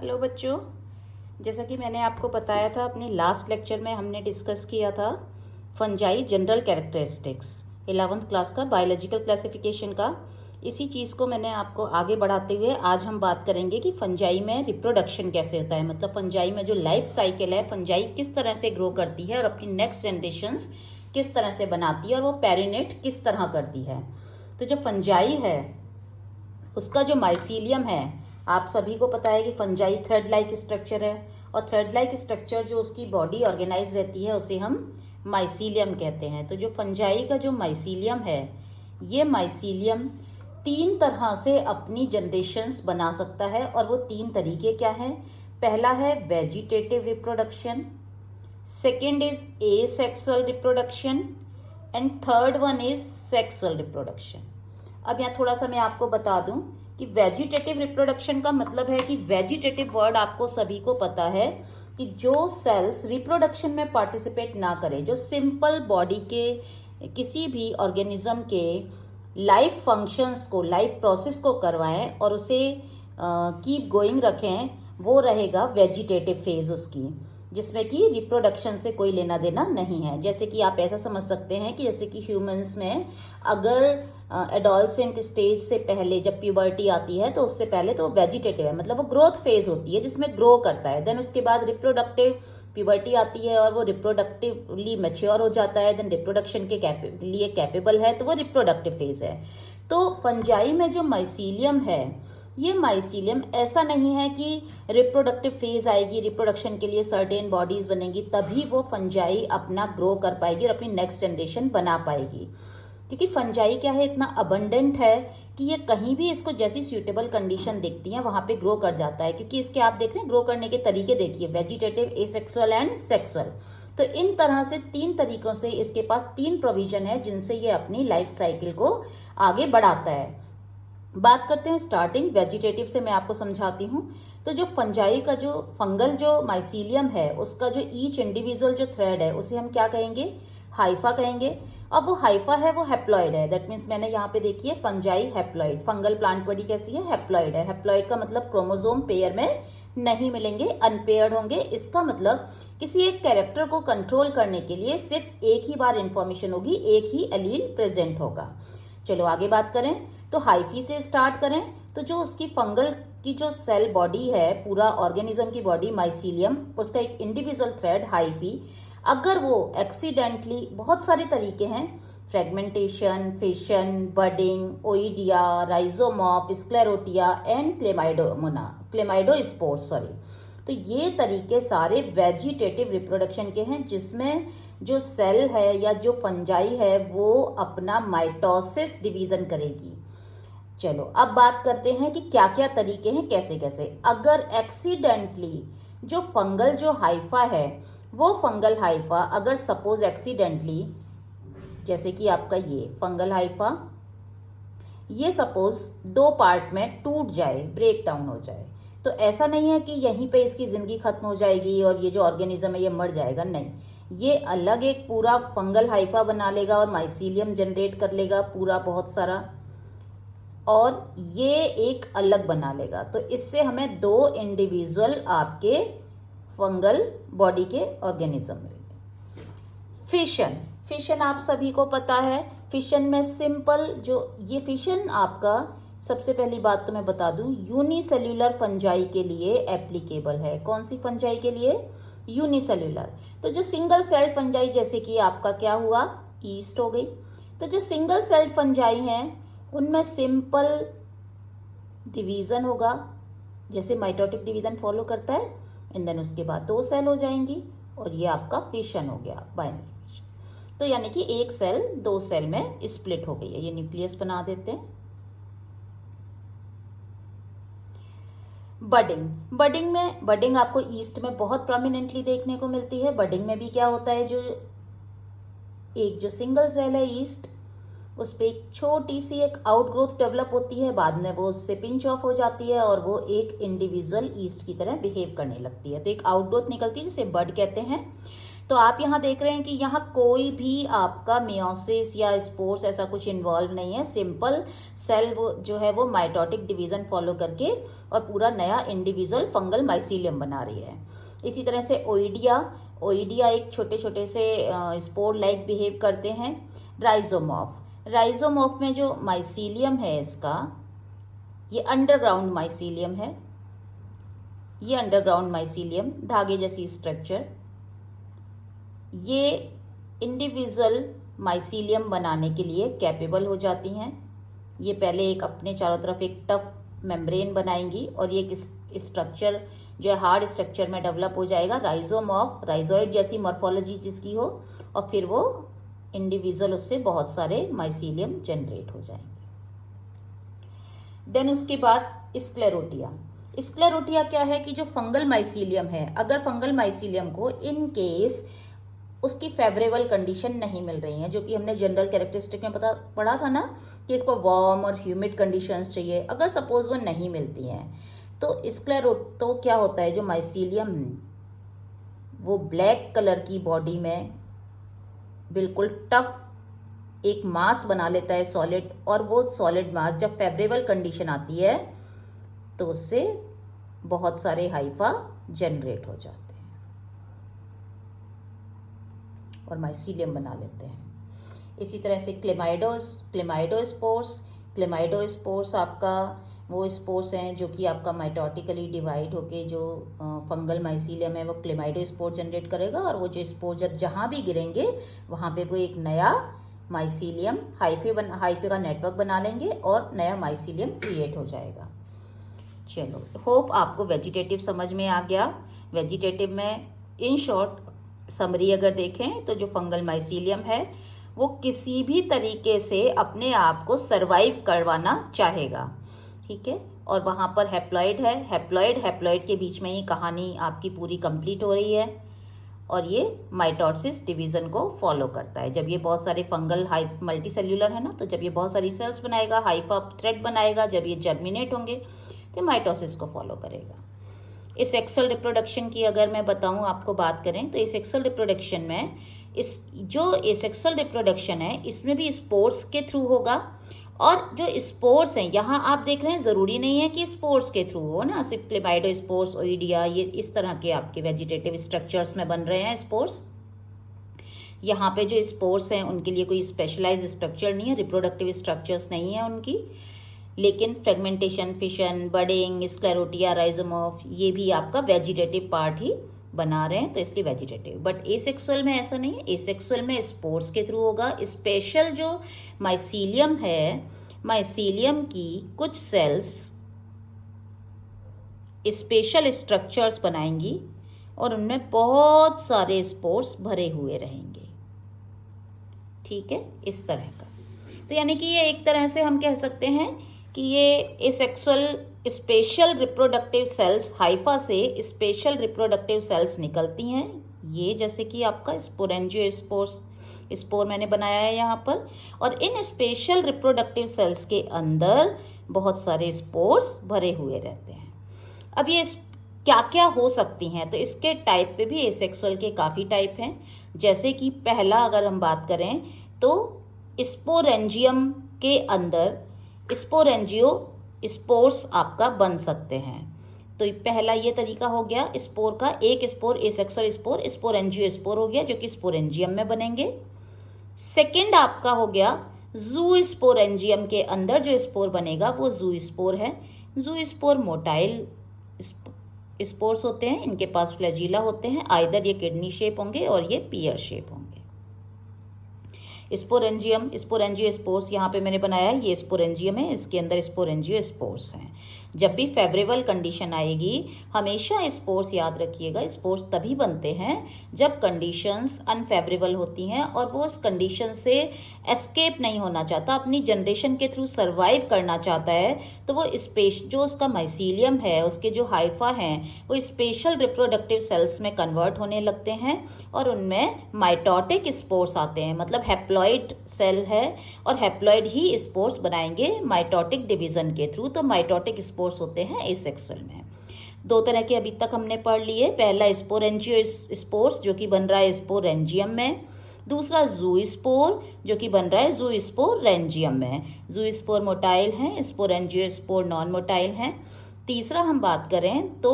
Hello बच्चों, जैसा कि मैंने आपको बताया था अपने लास्ट लेक्चर में हमने डिस्कस किया था fungi general characteristics 11th class का बायोलॉजिकल क्लासिफिकेशन का। इसी चीज़ को मैंने आपको आगे बढ़ाते हुए आज हम बात करेंगे कि फंजाई में रिप्रोडक्शन कैसे होता है, मतलब फंजाई में जो लाइफ साइकिल है, फंजाई किस तरह से ग्रो करती है और अपनी नेक्स्ट जनरेशन्स किस तरह से बनाती है और वो पेरिनेट किस तरह करती है। तो जो फंजाई है उसका जो माइसीलियम है, आप सभी को पता है कि फंजाई थ्रेड लाइक स्ट्रक्चर है और थ्रेड लाइक स्ट्रक्चर जो उसकी बॉडी ऑर्गेनाइज रहती है उसे हम माइसीलियम कहते हैं। तो जो फंजाई का जो माइसीलियम है, ये माइसीलियम 3 तरह से अपनी जनरेशन्स बना सकता है और वो 3 तरीके क्या हैं? पहला है vegetative reproduction, second is asexual reproduction and third one is sexual reproduction. अब यहाँ थोड़ा सा मैं आपको बता दूं कि वेजिटेटिव रिप्रोडक्शन का मतलब है कि वेजिटेटिव वर्ड आपको सभी को पता है कि जो सेल्स रिप्रोडक्शन में पार्टिसिपेट ना करें, जो सिंपल बॉडी के किसी भी ऑर्गेनिज्म के लाइफ फंक्शंस को, लाइफ प्रोसेस को करवाएं और उसे कीप गोइंग रखें, वो रहेगा वेजिटेटिव फेज उसकी, जिसमें कि रिप्रोडक्शन से कोई लेना देना नहीं है। जैसे कि आप ऐसा समझ सकते हैं कि जैसे कि ह्यूमंस में अगर एडोलसेंट स्टेज से पहले जब प्यूबर्टी आती है तो उससे पहले तो वेजिटेटिव है, मतलब वो ग्रोथ फेज होती है जिसमें ग्रो करता है। देन उसके बाद रिप्रोडक्टिव प्यूबर्टी आती है और वो रिप्रोडक्टिवली मैच्योर हो जाता है, देन रिप्रोडक्शन के लिए कैपेबल है, तो वो रिप्रोडक्टिव फेज है। तो फंजाई में जो माइसीलियम है, ये माइसीलियम ऐसा नहीं है कि रिप्रोडक्टिव फेज आएगी, रिप्रोडक्शन के लिए सर्टेन बॉडीज बनेगी तभी वो फंजाई अपना ग्रो कर पाएगी और अपनी नेक्स्ट जनरेशन बना पाएगी। क्योंकि फंजाई क्या है, इतना अबंडेंट है कि ये कहीं भी इसको जैसी सूटेबल कंडीशन देखती है वहां पे ग्रो कर जाता है। क्योंकि इसके आप देख रहे हैं ग्रो करने के तरीके, देखिए वेजिटेटिव, एसेक्सुअल एंड सेक्सुअल। तो इन तरह से 3 तरीकों से इसके पास 3 प्रोविजन है जिनसे ये अपनी लाइफ साइकिल को आगे बढ़ाता है। बात करते हैं स्टार्टिंग वेजिटेटिव से, मैं आपको समझाती हूँ। तो जो फंजाई का जो फंगल जो माइसीलियम है, उसका जो ईच इंडिविजुअल जो थ्रेड है उसे हम क्या कहेंगे? हाइफा कहेंगे। अब वो हाइफा है वो हैप्लॉइड है, दैट मीन्स मैंने यहाँ पे देखिए fungi haploid, fungal plant body कैसी है? हैप्लॉइड है। हैप्लॉइड का मतलब क्रोमोसोम पेयर में नहीं मिलेंगे, अनपेयर्ड होंगे। इसका मतलब किसी एक कैरेक्टर को कंट्रोल करने के लिए सिर्फ एक ही बार इंफॉर्मेशन होगी, एक ही एलील प्रेजेंट होगा। चलो आगे बात करें तो हाइफी से स्टार्ट करें। तो जो उसकी फंगल की जो सेल बॉडी है, पूरा ऑर्गेनिज्म की बॉडी माइसीलियम, उसका एक इंडिविजुअल थ्रेड हाइफी, अगर वो एक्सीडेंटली, बहुत सारे तरीके हैं, fragmentation, fission, budding, oidia, rhizomorph, sclerotia and chlamydospores, तो ये तरीके सारे वेजिटेटिव रिप्रोडक्शन के हैं जिसमें जो सेल है या जो फंजाई है वो अपना माइटोसिस डिवीजन करेगी। चलो अब बात करते हैं कि क्या क्या तरीके हैं, कैसे कैसे। अगर एक्सीडेंटली जो फंगल जो हाइफा है, वो फंगल हाइफा अगर सपोज एक्सीडेंटली, जैसे कि आपका ये फंगल हाइफा, ये सपोज 2 पार्ट में टूट जाए, ब्रेक डाउन हो जाए, तो ऐसा नहीं है कि यहीं पे इसकी जिंदगी खत्म हो जाएगी और ये जो ऑर्गेनिज्म है ये मर जाएगा, नहीं। ये अलग एक पूरा फंगल हाइफा बना लेगा और माइसीलियम जनरेट कर लेगा पूरा बहुत सारा, और ये एक अलग बना लेगा। तो इससे हमें 2 इंडिविजुअल आपके फंगल बॉडी के ऑर्गेनिज्म मिलेंगे। फिशन, फिशन आप सभी को पता है। फिशन में सिंपल जो ये फिशन आपका, सबसे पहली बात तो मैं बता दूं, यूनिसेल्यूलर फंजाई के लिए एप्लीकेबल है। कौन सी फंजाई के लिए? यूनिसेल्यूलर। तो जो सिंगल सेल्ड फंजाई, जैसे कि आपका क्या हुआ, ईस्ट हो गई, तो जो सिंगल सेल्ड फंजाई हैं उनमें सिंपल डिवीजन होगा, जैसे माइटोटिक डिवीजन फॉलो करता है, एंड देन उसके बाद 2 सेल हो जाएंगी और ये आपका फिशन हो गया, बाइनरी फिशन। तो यानी कि एक सेल 2 सेल में स्प्लिट हो गई है। ये न्यूक्लियस बना देते हैं। बडिंग, बडिंग आपको ईस्ट में बहुत प्रोमिनेंटली देखने को मिलती है। बडिंग में भी क्या होता है, जो एक जो सिंगल सेल है ईस्ट, उस पर एक छोटी सी एक आउटग्रोथ डेवलप होती है, बाद में वो उससे पिंच ऑफ हो जाती है और वो एक इंडिविजुअल ईस्ट की तरह बिहेव करने लगती है। तो एक आउटग्रोथ निकलती है जिसे बड कहते हैं। तो आप यहाँ देख रहे हैं कि यहाँ कोई भी आपका मियोसिस या स्पोर्स ऐसा कुछ इन्वॉल्व नहीं है। सिंपल सेल वो जो है वो माइटोटिक डिवीजन फॉलो करके और पूरा नया इंडिविजुअल फंगल माइसीलियम बना रही है। इसी तरह से ओइडिया एक छोटे छोटे से स्पोर लाइक बिहेव करते हैं। राइजोमॉर्फ में जो माइसीलियम है इसका, ये अंडरग्राउंड माइसीलियम है। ये अंडरग्राउंड माइसीलियम धागे जैसी स्ट्रक्चर, ये इंडिविजुअल माइसीलियम बनाने के लिए कैपेबल हो जाती हैं। ये पहले एक अपने चारों तरफ एक टफ मेम्ब्रेन बनाएंगी और ये एक स्ट्रक्चर जो है हार्ड स्ट्रक्चर में डेवलप हो जाएगा, राइजोमॉर्फ, राइजोइड जैसी मॉर्फोलॉजी जिसकी हो, और फिर वो इंडिविजुअल उससे बहुत सारे माइसीलियम जनरेट हो जाएंगे। देन उसके बाद स्क्लेरोटिया क्या है कि जो फंगल माइसीलियम है, अगर फंगल माइसीलियम को इन केस उसकी फेवरेबल कंडीशन नहीं मिल रही है, जो कि हमने जनरल कैरेक्टरिस्टिक में पढ़ा था ना कि इसको वार्म और ह्यूमिड कंडीशंस चाहिए, अगर सपोज वो नहीं मिलती हैं तो क्या होता है, जो माइसीलियम वो ब्लैक कलर की बॉडी में बिल्कुल टफ एक मास बना लेता है सॉलिड, और वो सॉलिड मास जब फेवरेबल कंडीशन आती है तो उससे बहुत सारे हाइफा जनरेट हो जाते हैं और माइसीलियम बना लेते हैं। इसी तरह से क्लेमाइडोस्पोर्स आपका वो स्पोर्स हैं जो कि आपका माइटोटिकली डिवाइड होके जो फंगल माइसीलियम है वो क्लेमाइडोस्पोर जनरेट करेगा, और वो जो स्पोर जब जहाँ भी गिरेंगे वहाँ पे वो एक नया माइसीलियम हाइफे का नेटवर्क बना लेंगे और नया माइसीलियम क्रिएट हो जाएगा। चलो, होप आपको वेजिटेटिव समझ में आ गया। वेजिटेटिव में इन शॉर्ट समरी अगर देखें तो जो फंगल माइसीलियम है वो किसी भी तरीके से अपने आप को सरवाइव करवाना चाहेगा, ठीक है। और वहाँ पर हैप्लॉइड है, हैप्लॉइड के बीच में ही कहानी आपकी पूरी कंप्लीट हो रही है, और ये माइटोसिस डिवीजन को फॉलो करता है। जब ये बहुत सारे फंगल मल्टी सेल्यूलर है ना, तो जब ये बहुत सारी सेल्स बनाएगा, हाइफा थ्रेड बनाएगा, जब ये जर्मिनेट होंगे तो माइटोसिस को फॉलो करेगा। इस सेक्सुअल रिप्रोडक्शन की अगर मैं बताऊं आपको बात करें तो इस सेक्सुअल रिप्रोडक्शन में जो एसेक्सुअल रिप्रोडक्शन है इसमें भी स्पोर्स के थ्रू होगा, और जो स्पोर्स हैं यहाँ आप देख रहे हैं ज़रूरी नहीं है कि स्पोर्स के थ्रू हो ना, सिर्फ क्लेमाइडोस्पोर्स, ओइडिया, ये इस तरह के आपके वेजिटेटिव स्ट्रक्चर्स में बन रहे हैं स्पोर्स। यहाँ पे जो स्पोर्स हैं उनके लिए कोई स्पेशलाइज स्ट्रक्चर नहीं है, रिप्रोडक्टिव स्ट्रक्चर्स नहीं है उनकी, लेकिन फ्रेगमेंटेशन, फिशन, बडिंग, स्क्लेरोटिया, राइजोमॉर्फ ये भी आपका वेजिटेटिव पार्ट ही बना रहे हैं, तो इसलिए वेजिटेटिव। बट एसेक्सुअल में ऐसा नहीं है, एसेक्सुअल में स्पोर्स के थ्रू होगा। स्पेशल जो माइसीलियम है, माइसीलियम की कुछ सेल्स स्पेशल स्ट्रक्चर्स बनाएंगी और उनमें बहुत सारे स्पोर्स भरे हुए रहेंगे, ठीक है, इस तरह का। तो यानी कि ये एक तरह से हम कह सकते हैं कि ये asexual special reproductive cells, Haifa से स्पेशल रिप्रोडक्टिव सेल्स निकलती हैं, ये जैसे कि आपका स्पोरेंजियोस्पोर्स स्पोर मैंने बनाया है यहाँ पर, और इन स्पेशल रिप्रोडक्टिव सेल्स के अंदर बहुत सारे स्पोर्स भरे हुए रहते हैं। अब ये क्या क्या हो सकती हैं, तो इसके टाइप पे भी एसेक्सुअल के काफ़ी टाइप हैं। जैसे कि पहला अगर हम बात करें तो स्पोरेंजियम के अंदर स्पोरेंजियो स्पोर्स आपका बन सकते हैं। तो पहला ये तरीका हो गया स्पोर का, एक स्पोर एसेक्सुअल स्पोर स्पोरेंजियो स्पोर हो गया जो कि स्पोरेंजियम में बनेंगे। सेकंड आपका हो गया जू स्पोरेंजियम के अंदर जो स्पोर बनेगा वो जू स्पोर है। जू स्पोर मोटाइल स्पोर्स होते हैं, इनके पास फ्लैजिला होते हैं, आइदर ये किडनी शेप होंगे और ये पियर शेप होंगे। स्पोरेंजियो स्पोर्स यहाँ पे मैंने बनाया है, ये स्पोरेंजियम है, इसके अंदर स्पोरेंजियो स्पोर्स हैं। जब भी फेवरेबल कंडीशन आएगी, हमेशा स्पोर्स याद रखिएगा, स्पोर्स तभी बनते हैं जब कंडीशंस अनफेवरेबल होती हैं और वो उस कंडीशन से एस्केप नहीं होना चाहता, अपनी जनरेशन के थ्रू सर्वाइव करना चाहता है। तो वो जो उसका माइसीलियम है, उसके जो हाइफा हैं, वो स्पेशल रिप्रोडक्टिव सेल्स में कन्वर्ट होने लगते हैं और उनमें माइटोटिक स्पोर्स आते हैं। मतलब हैप्लॉइड सेल है और हैप्लॉइड ही स्पोर्स बनाएंगे माइटोटिक डिवीजन के थ्रू। तो माइटोटिक स्पोर्स होते हैं एसेक्सुअल में। दो तरह के अभी तक हमने पढ़ लिए। पहला स्पोरेंजियो स्पोर्स जो कि बन रहा है स्पोरेंजियम में, दूसरा जूस्पोर जो कि बन रहा है जूस्पोरेंजियम में। जूस्पोर मोटाइल हैं, स्पोरेंजियोस्पोर नॉन मोटाइल हैं। तीसरा हम बात करें तो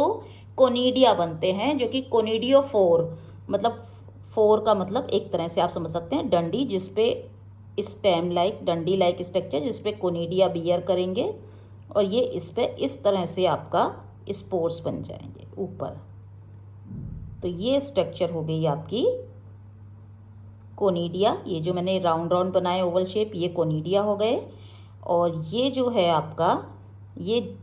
कोनिडिया बनते हैं जो कि कोनिडियोफोर, मतलब फोर का मतलब एक तरह से आप समझ सकते हैं डंडी, जिसपे स्टेम लाइक डंडी लाइक स्ट्रक्चर जिसपे कोनिडिया बियर करेंगे और ये इस पे इस तरह से आपका स्पोर्स बन जाएंगे ऊपर। तो ये स्ट्रक्चर हो गई आपकी कोनिडिया। ये जो मैंने राउंड राउंड बनाए ओवल शेप, ये कोनिडिया हो गए। और ये जो है आपका, ये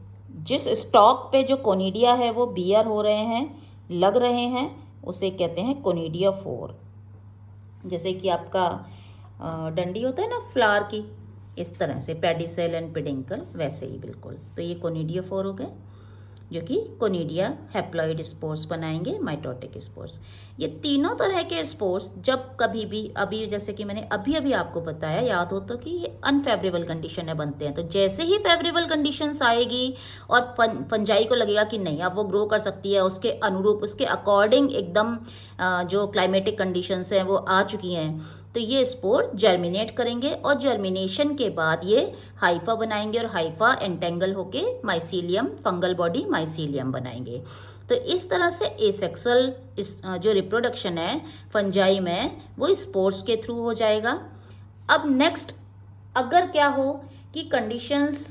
जिस स्टॉक पे जो कोनिडिया है वो बियर हो रहे हैं, लग रहे हैं, उसे कहते हैं कोनिडियोफोर। जैसे कि आपका डंडी होता है ना फ्लावर की, इस तरह से पेडिसेल एंड पेडिंकल, वैसे ही बिल्कुल। तो ये कोनिडियोफोर हो गए जो कि कोनिडिया हैप्लॉइड स्पोर्स बनाएंगे, माइटोटिक स्पोर्स। ये तीनों तरह के स्पोर्स जब कभी भी, अभी जैसे कि मैंने अभी अभी आपको बताया, याद हो तो, कि ये अनफेवरेबल कंडीशन में बनते हैं। तो जैसे ही फेवरेबल कंडीशंस आएगी और फंजाई को लगेगा कि नहीं अब वो ग्रो कर सकती है, उसके अनुरूप, उसके अकॉर्डिंग एकदम जो क्लाइमेटिक कंडीशंस हैं वो आ चुकी हैं, तो ये स्पोर जर्मिनेट करेंगे और जर्मिनेशन के बाद ये हाइफा बनाएंगे और हाइफा एंटेंगल होके माइसीलियम, फंगल बॉडी माइसीलियम बनाएंगे। तो इस तरह से एसेक्सुअल जो रिप्रोडक्शन है फंजाई में वो स्पोर्स के थ्रू हो जाएगा। अब नेक्स्ट, अगर क्या हो कि कंडीशंस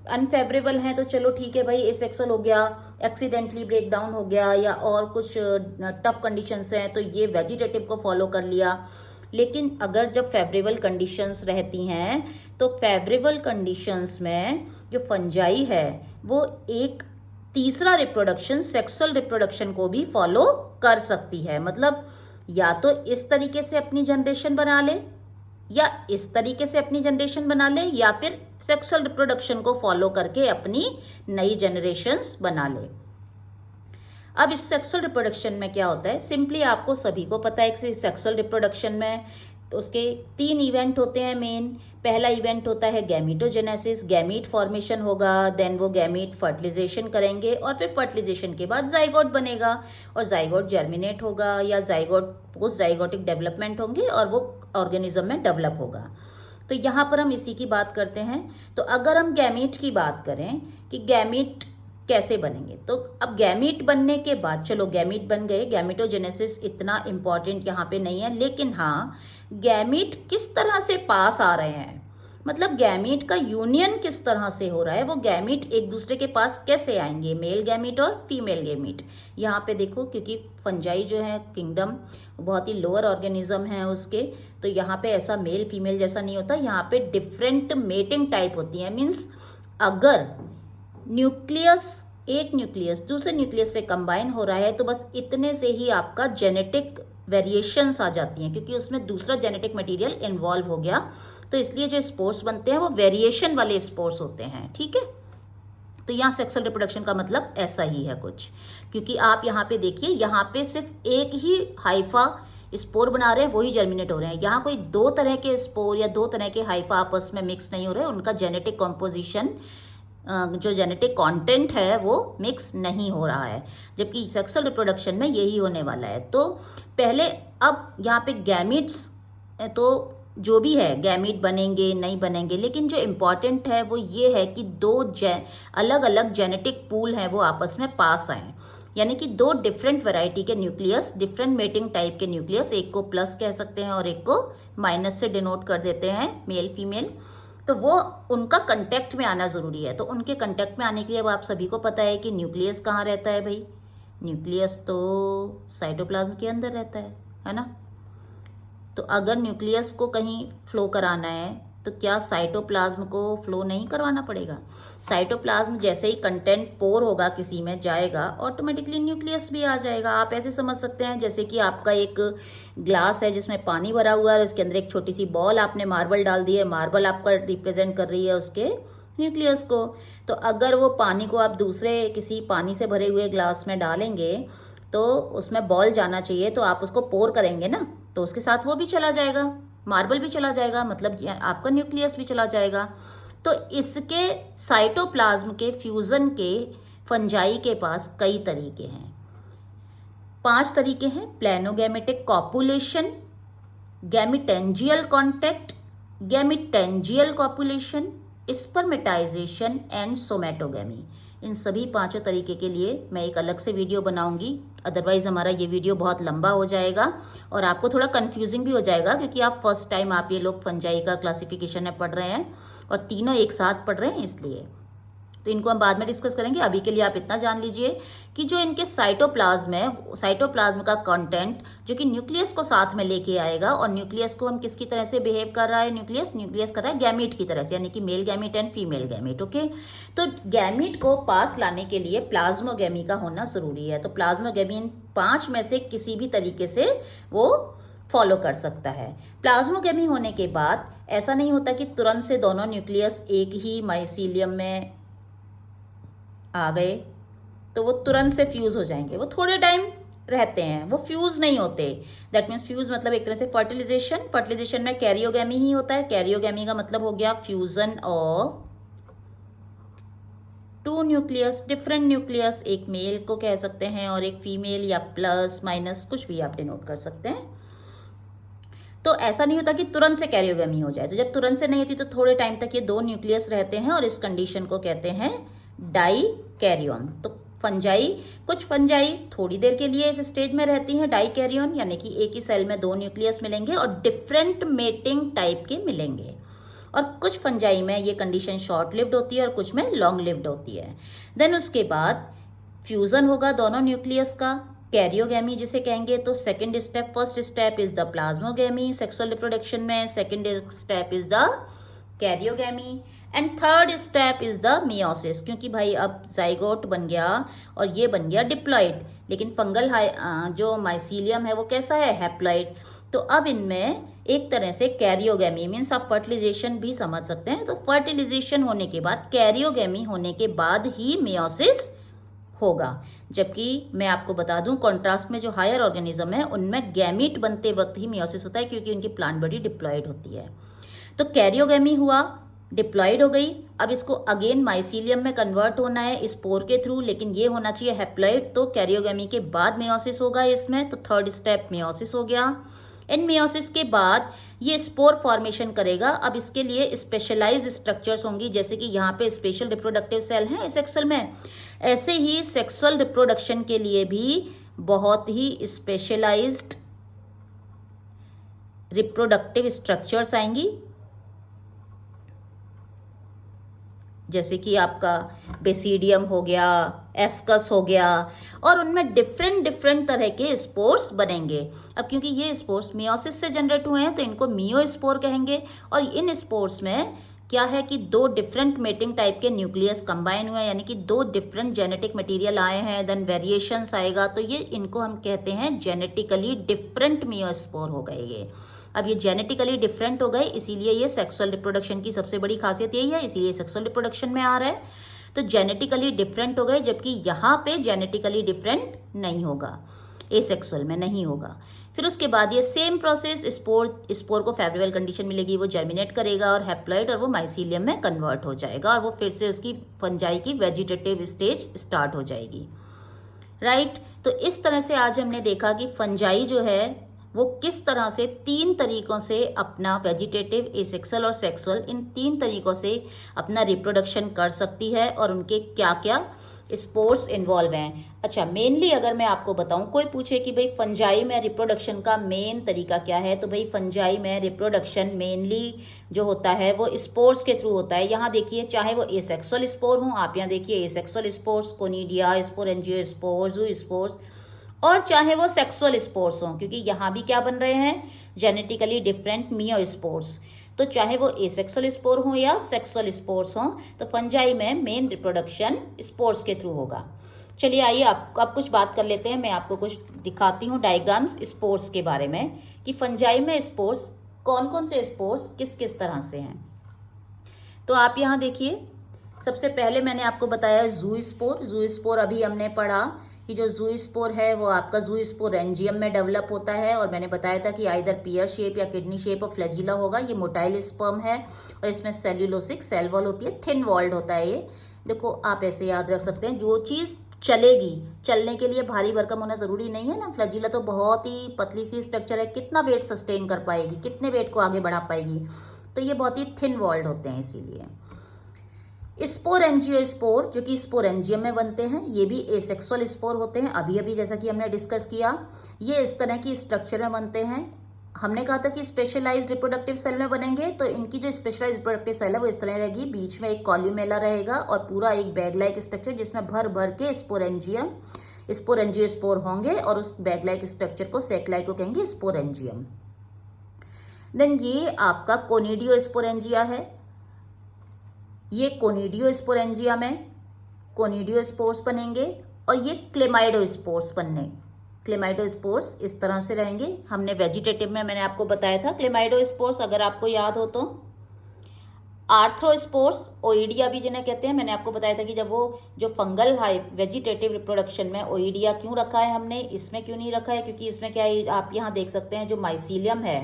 अनफेवरेबल हैं तो चलो ठीक है भाई, एसेक्सुअल हो गया, एक्सीडेंटली ब्रेक डाउन हो गया, या और कुछ टफ कंडीशंस हैं तो ये वेजिटेटिव को फॉलो कर लिया। लेकिन अगर जब फेवरेबल कंडीशंस रहती हैं तो फेवरेबल कंडीशंस में जो फंजाई है वो एक तीसरा रिप्रोडक्शन, सेक्सुअल रिप्रोडक्शन को भी फॉलो कर सकती है। मतलब या तो इस तरीके से अपनी जनरेशन बना ले, या इस तरीके से अपनी जनरेशन बना ले, या फिर सेक्सुअल रिप्रोडक्शन को फॉलो करके अपनी नई जनरेशंस बना ले। अब इस सेक्सुअल रिप्रोडक्शन में क्या होता है, सिंपली आपको सभी को पता है कि सेक्सुअल रिप्रोडक्शन में तो उसके 3 इवेंट होते हैं मेन। पहला इवेंट होता है गैमीटोजेनेसिस, गैमीट फॉर्मेशन होगा, देन वो गैमीट फर्टिलाइजेशन करेंगे और फिर फर्टिलाइजेशन के बाद जाइगोट बनेगा और जाइगोट जर्मिनेट होगा या जाइगोट पोस्ट जाइगोटिक डेवलपमेंट होंगे और वो ऑर्गेनिज्म में डेवलप होगा। तो यहाँ पर हम इसी की बात करते हैं। तो अगर हम गैमीट की बात करें कि गैमीट कैसे बनेंगे, तो अब गैमीट बनने के बाद, चलो गैमीट बन गए, गैमीटोजेनेसिस इतना इंपॉर्टेंट यहाँ पे नहीं है, लेकिन हाँ गैमीट किस तरह से पास आ रहे हैं, मतलब गैमीट का यूनियन किस तरह से हो रहा है, वो गैमीट एक दूसरे के पास कैसे आएंगे, मेल गैमीट और फीमेल गैमीट। यहाँ पे देखो, क्योंकि फंजाई जो है किंगडम बहुत ही लोअर ऑर्गेनिज्म है उसके, तो यहाँ पे ऐसा मेल फीमेल जैसा नहीं होता, यहाँ पे डिफरेंट मेटिंग टाइप होती है। मीन्स अगर न्यूक्लियस, एक न्यूक्लियस दूसरे न्यूक्लियस से कंबाइन हो रहा है तो बस इतने से ही आपका जेनेटिक वेरिएशंस आ जाती हैं, क्योंकि उसमें दूसरा जेनेटिक मटेरियल इन्वॉल्व हो गया। तो इसलिए जो स्पोर्स बनते हैं वो वेरिएशन वाले स्पोर्स होते हैं, ठीक है। तो यहाँ सेक्सुअल रिप्रोडक्शन का मतलब ऐसा ही है कुछ, क्योंकि आप यहाँ पे देखिए, यहाँ पे सिर्फ एक ही हाइफा स्पोर बना रहे हैं, वही जर्मिनेट हो रहे हैं। यहाँ कोई दो तरह के स्पोर या दो तरह के हाइफा आपस में मिक्स नहीं हो रहे, उनका जेनेटिक कॉम्पोजिशन, जो जेनेटिक कंटेंट है वो मिक्स नहीं हो रहा है, जबकि सेक्सुअल रिप्रोडक्शन में यही होने वाला है। तो पहले, अब यहाँ पे गैमीट्स, तो जो भी है गैमीट बनेंगे नहीं बनेंगे, लेकिन जो इम्पॉर्टेंट है वो ये है कि दो अलग अलग जेनेटिक पूल हैं वो आपस में पास आए, यानी कि दो डिफरेंट वैरायटी के न्यूक्लियस, डिफरेंट मेटिंग टाइप के न्यूक्लियस, एक को प्लस कह सकते हैं और एक को माइनस से डिनोट कर देते हैं, मेल फीमेल। तो वो उनका कांटेक्ट में आना जरूरी है। तो उनके कांटेक्ट में आने के लिए अब आप सभी को पता है कि न्यूक्लियस कहाँ रहता है भाई, न्यूक्लियस तो साइटोप्लाज्म के अंदर रहता है ना। तो अगर न्यूक्लियस को कहीं फ्लो कराना है तो क्या साइटोप्लाज्म को फ्लो नहीं करवाना पड़ेगा? साइटोप्लाज्म जैसे ही कंटेंट पोर होगा किसी में जाएगा, ऑटोमेटिकली न्यूक्लियस भी आ जाएगा। आप ऐसे समझ सकते हैं जैसे कि आपका एक ग्लास है जिसमें पानी भरा हुआ है, उसके अंदर एक छोटी सी बॉल आपने मार्बल डाल दी है, मार्बल आपका रिप्रेजेंट कर रही है उसके न्यूक्लियस को। तो अगर वो पानी को आप दूसरे किसी पानी से भरे हुए ग्लास में डालेंगे तो उसमें बॉल जाना चाहिए, तो आप उसको पोर करेंगे ना, तो उसके साथ वो भी चला जाएगा, मार्बल भी चला जाएगा, मतलब आपका न्यूक्लियस भी चला जाएगा। तो इसके साइटोप्लाज्म के फ्यूजन के फंजाई के पास कई तरीके हैं। 5 तरीके हैं: planogametic copulation, gametangial contact, gametangial copulation, spermatization and somatogamy. इन सभी 5 तरीके के लिए मैं एक अलग से वीडियो बनाऊंगी, अदरवाइज हमारा ये वीडियो बहुत लंबा हो जाएगा और आपको थोड़ा कंफ्यूजिंग भी हो जाएगा, क्योंकि आप फर्स्ट टाइम आप ये लोग फंजाई का क्लासिफिकेशन में पढ़ रहे हैं और तीनों एक साथ पढ़ रहे हैं, इसलिए तो इनको हम बाद में डिस्कस करेंगे। अभी के लिए आप इतना जान लीजिए कि जो इनके साइटोप्लाज्म है, साइटोप्लाज्म का कंटेंट जो कि न्यूक्लियस को साथ में लेके आएगा, और न्यूक्लियस को हम किसकी तरह से बिहेव कर रहा है, न्यूक्लियस कर रहा है गैमीट की तरह से, यानी कि male gamete and female gamete. Okay, तो गैमीट को पास लाने के लिए प्लाज्मोगैमी का होना जरूरी है। तो प्लाज्मोगैमी इन 5 में से किसी भी तरीके से वो फॉलो कर सकता है। प्लाज्मोगैमी होने के बाद ऐसा नहीं होता कि तुरंत से दोनों न्यूक्लियस एक ही माइसीलियम में आ गए तो वो तुरंत से फ्यूज हो जाएंगे, वो थोड़े टाइम रहते हैं, वो फ्यूज नहीं होते। दैट मीन्स फ्यूज मतलब एक तरह से फर्टिलाइजेशन में कैरियोगैमी ही होता है। कैरियोगैमी का मतलब हो गया fusion of 2 nucleus, different nucleus, एक मेल को कह सकते हैं और एक फीमेल, या प्लस माइनस कुछ भी आप डिनोट कर सकते हैं। तो ऐसा नहीं होता कि तुरंत से कैरियोगैमी हो जाए। तो जब तुरंत से नहीं होती तो थोड़े टाइम तक ये 2 न्यूक्लियस रहते हैं और इस कंडीशन को कहते हैं डाई कैरियन। तो कुछ फंजाई थोड़ी देर के लिए इस स्टेज में रहती हैं डाई कैरियन, यानी कि एक ही सेल में 2 न्यूक्लियस मिलेंगे और डिफरेंट मेटिंग टाइप के मिलेंगे। और कुछ फंजाई में ये कंडीशन शॉर्ट लिव्ड होती है और कुछ में लॉन्ग लिव्ड होती है। देन उसके बाद फ्यूजन होगा दोनों न्यूक्लियस का, कैरियोगैमी जिसे कहेंगे। तो second step, first step is the plasmogamy sexual reproduction में, second step is the karyogamy and third step is the meiosis. क्योंकि भाई अब जाइगोट बन गया और ये बन गया डिप्लॉइड, लेकिन फंगल जो माइसीलियम है वो कैसा है, हैप्लॉइड। तो अब इनमें एक तरह से कैरियोगैमी मीन्स आप फर्टिलाइजेशन भी समझ सकते हैं। तो फर्टिलाइजेशन होने के बाद, कैरियोगैमी होने के बाद ही मियोसिस होगा। जबकि मैं आपको बता दूं, कॉन्ट्रास्ट में जो हायर ऑर्गेनिज्म है उनमें गैमीट बनते वक्त ही मियोसिस होता है, क्योंकि उनकी प्लांट बॉडी डिप्लॉइड होती है। तो कैरियोगैमी हुआ, डिप्लॉइड हो गई, अब इसको अगेन माइसीलियम में कन्वर्ट होना है स्पोर के थ्रू, लेकिन ये होना चाहिए हैप्लॉइड। तो कैरियोगैमी के बाद मियोसिस होगा इसमें, तो थर्ड स्टेप मियोसिस हो गया। इन मियोसिस के बाद ये स्पोर फॉर्मेशन करेगा। अब इसके लिए स्पेशलाइज्ड स्ट्रक्चर्स होंगी, जैसे कि यहाँ पे स्पेशल रिप्रोडक्टिव सेल हैं इस सेक्सुअल में, ऐसे ही सेक्सुअल रिप्रोडक्शन के लिए भी बहुत ही स्पेशलाइज्ड रिप्रोडक्टिव स्ट्रक्चर्स आएंगी, जैसे कि आपका बेसिडियम हो गया, एस्कस हो गया, और उनमें डिफरेंट तरह के स्पोर्स बनेंगे। अब क्योंकि ये स्पोर्स मियोसिस से जनरेट हुए हैं तो इनको मियोस्पोर कहेंगे। और इन स्पोर्स में क्या है कि 2 डिफरेंट मेटिंग टाइप के न्यूक्लियस कंबाइन हुए हैं, यानी कि 2 डिफरेंट जेनेटिक मटेरियल आए हैं, देन वेरिएशंस आएगा, तो ये इनको हम कहते हैं जेनेटिकली डिफरेंट मियोस्पोर हो गए ये। अब ये जेनेटिकली डिफरेंट हो गए, इसीलिए ये सेक्सुअल रिप्रोडक्शन की सबसे बड़ी खासियत यही है, इसीलिए सेक्सुअल रिप्रोडक्शन में आ रहा है। तो जेनेटिकली डिफरेंट हो गए, जबकि यहाँ पे जेनेटिकली डिफरेंट नहीं होगा, एसेक्सुअल में नहीं होगा। फिर उसके बाद ये सेम प्रोसेस, स्पोर को फेवरेबल कंडीशन मिलेगी, वो जर्मिनेट करेगा और हैप्लॉइड और वो माइसीलियम में कन्वर्ट हो जाएगा और वो फिर से उसकी फंजाई की वेजिटेटिव स्टेज स्टार्ट हो जाएगी, राइट। तो इस तरह से आज हमने देखा कि फंजाई जो है वो किस तरह से 3 तरीकों से अपना वेजिटेटिव, एसेक्सुअल और सेक्सुअल, इन 3 तरीकों से अपना रिप्रोडक्शन कर सकती है और उनके क्या क्या स्पोर्स इन्वॉल्व हैं। अच्छा, मेनली अगर मैं आपको बताऊं, कोई पूछे कि भाई फंजाई में रिप्रोडक्शन का मेन तरीका क्या है, तो भाई फंजाई में रिप्रोडक्शन मेनली जो होता है वो स्पोर्स के थ्रू होता है। यहाँ देखिए, चाहे वो एसेक्सुअल स्पोर हो, आप यहाँ देखिए एसेक्सुअल स्पोर्स, कोनिडिया स्पोर, एंजियोस्पोर, जू स्पोर्स, और चाहे वो सेक्सुअल स्पोर्स हों, क्योंकि यहाँ भी क्या बन रहे हैं, जेनेटिकली डिफरेंट मियोस्पोर्स। तो चाहे वो एसेक्सुअल स्पोर हो या सेक्सुअल स्पोर्स हो, तो फंजाई में मेन रिप्रोडक्शन स्पोर्स के थ्रू होगा। चलिए आइए अब कुछ बात कर लेते हैं, मैं आपको कुछ दिखाती हूँ डायग्राम्स स्पोर्स के बारे में, कि फंजाई में स्पोर्स कौन कौन से स्पोर्स किस किस तरह से हैं। तो आप यहाँ देखिए, सबसे पहले मैंने आपको बताया जू स्पोर अभी हमने पढ़ा कि जो ज़ूस्पोर है वो आपका ज़ूस्पोरेंजियम में डेवलप होता है, और मैंने बताया था कि आइदर पियर शेप या किडनी शेप ऑफ फ्लैजिला होगा। ये मोटाइल स्पर्म है और इसमें सेल्यूलोसिक सेल वॉल होती है, थिन वॉल्ड होता है ये। देखो आप ऐसे याद रख सकते हैं, जो चीज़ चलेगी, चलने के लिए भारी भरकम होना जरूरी नहीं है ना। फ्लैजिला तो बहुत ही पतली सी स्ट्रक्चर है, कितना वेट सस्टेन कर पाएगी, कितने वेट को आगे बढ़ा पाएगी, तो ये बहुत ही थिन वॉल्ड होते हैं इसीलिए। स्पोरेंजियोस्पोर जो कि स्पोरेंजियम में बनते हैं, ये भी एसेक्सुअल स्पोर होते हैं। अभी अभी जैसा कि हमने डिस्कस किया, ये इस तरह की स्ट्रक्चर में बनते हैं। हमने कहा था कि स्पेशलाइज्ड रिप्रोडक्टिव सेल में बनेंगे, तो इनकी जो स्पेशलाइज्ड रिप्रोडक्टिव सेल है वो इस तरह रहेगी, बीच में एक कॉल्यूमेला रहेगा और पूरा एक बैग लाइक स्ट्रक्चर जिसमें भर भर के स्पोरेंजियोस्पोर होंगे, और उस बैग लाइक स्ट्रक्चर को सेक्लाई को कहेंगे स्पोरेंजियम। देन ये आपका कोनिडियोस्पोरेंजिया है। ये कोनिडियोस्पोरेंजिया में कोनिडियोस्पोर्स बनेंगे, और ये क्लेमाइडोस्पोर्स क्लेमाइडोस्पोर्स इस तरह से रहेंगे। हमने वेजिटेटिव में मैंने आपको बताया था क्लेमाइडोस्पोर्स, अगर आपको याद हो तो। आर्थ्रोस्पोर्स ओइडिया भी जिन्हें कहते हैं, मैंने आपको बताया था कि जब वो जो फंगल है वेजिटेटिव रिप्रोडक्शन में ओइडिया क्यों रखा है हमने, इसमें क्यों नहीं रखा है, क्योंकि इसमें क्या है, आप यहाँ देख सकते हैं जो माइसीलियम है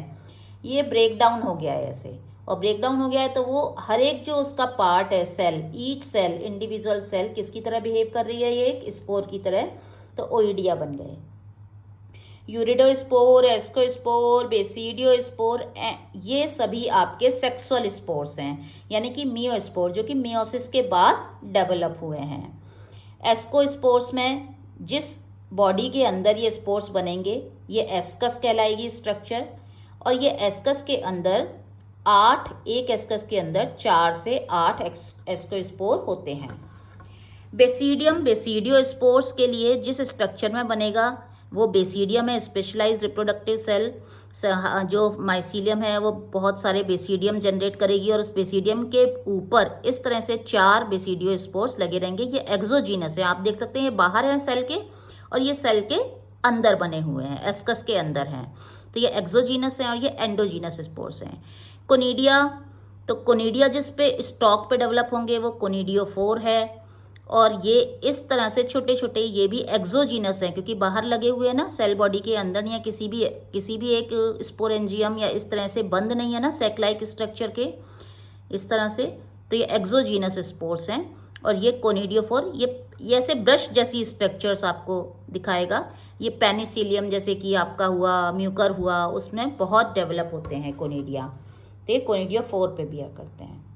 ये ब्रेक डाउन हो गया है ऐसे, और ब्रेक डाउन हो गया है तो वो हर एक जो उसका पार्ट है, cell, each cell individual cell किसकी तरह बिहेव कर रही है, ये एक स्पोर की तरह, तो ओइडिया बन गए। यूरिडोस्पोर, एस्कोस्पोर, बेसिडियोस्पोर, ये सभी आपके सेक्सुअल स्पोर्स हैं, यानी कि मियोस्पोर जो कि मियोसिस के बाद डेवलप हुए हैं। एस्कोस्पोर्स में जिस बॉडी के अंदर ये स्पोर्स बनेंगे ये एस्कस कहलाएगी स्ट्रक्चर, और ये एस्कस के अंदर एक एस्कस के अंदर 4 से 8 एस्कोस्पोर होते हैं। बेसिडियोस्पोर्स के लिए जिस स्ट्रक्चर में बनेगा वो बेसिडियम है, स्पेशलाइज्ड रिप्रोडक्टिव सेल। जो माइसीलियम है वो बहुत सारे बेसिडियम जनरेट करेगी, और उस बेसिडियम के ऊपर इस तरह से 4 बेसिडियोस्पोर्स लगे रहेंगे। ये एक्सोजीनस है, आप देख सकते हैं ये बाहर है सेल के, और ये सेल के अंदर बने हुए हैं, एस्कस के अंदर हैं, तो ये एक्सोजीनस है, और ये एंडोजीनस स्पोर्स हैं। कोनिडिया जिस पे स्टॉक पे डेवलप होंगे वो कोनिडियोफोर है, और ये इस तरह से छोटे छोटे ये भी एक्सोजीनस हैं, क्योंकि बाहर लगे हुए हैं ना, सेल बॉडी के अंदर या किसी भी एक स्पोरेंजियम या इस तरह से बंद नहीं है ना सैक लाइक स्ट्रक्चर के इस तरह से, तो ये एक्सोजीनस स्पोर्स हैं। और ये कोनिडियोफोर ये ऐसे ब्रश जैसी स्ट्रक्चर्स आपको दिखाएगा। ये पेनिसिलियम जैसे कि आपका हुआ, म्यूकर हुआ, उसमें बहुत डेवलप होते हैं कोनिडिया, तो ये कोनिडियोफोर पे बियर करते हैं।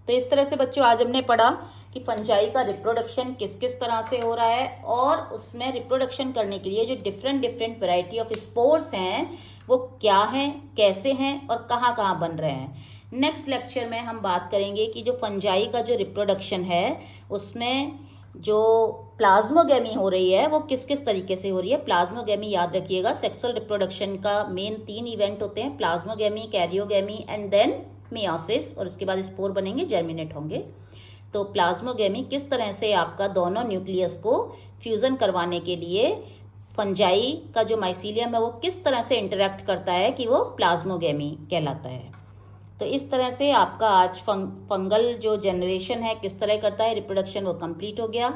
तो इस तरह से बच्चों आज हमने पढ़ा कि फंजाई का रिप्रोडक्शन किस किस तरह से हो रहा है, और उसमें रिप्रोडक्शन करने के लिए जो डिफरेंट वैरायटी ऑफ स्पोर्स हैं वो क्या हैं, कैसे हैं, और कहाँ कहाँ बन रहे हैं। नेक्स्ट लेक्चर में हम बात करेंगे कि जो फंजाई का जो रिप्रोडक्शन है उसमें जो प्लाज्मोगेमी हो रही है वो किस किस तरीके से हो रही है। प्लाज्मोगेमी याद रखिएगा, सेक्सुअल रिप्रोडक्शन का मेन 3 इवेंट होते हैं, plasmogamy, karyogamy and then meiosis, और उसके बाद स्पोर बनेंगे, जर्मिनेट होंगे। तो प्लाज्मोगेमी किस तरह से आपका दोनों न्यूक्लियस को फ्यूजन करवाने के लिए फंजाई का जो माइसीलियम है वो किस तरह से इंटरेक्ट करता है कि वो प्लाज्मोगेमी कहलाता है। तो इस तरह से आपका आज फंगल जो जनरेशन है किस तरह करता है रिप्रोडक्शन, वो कंप्लीट हो गया।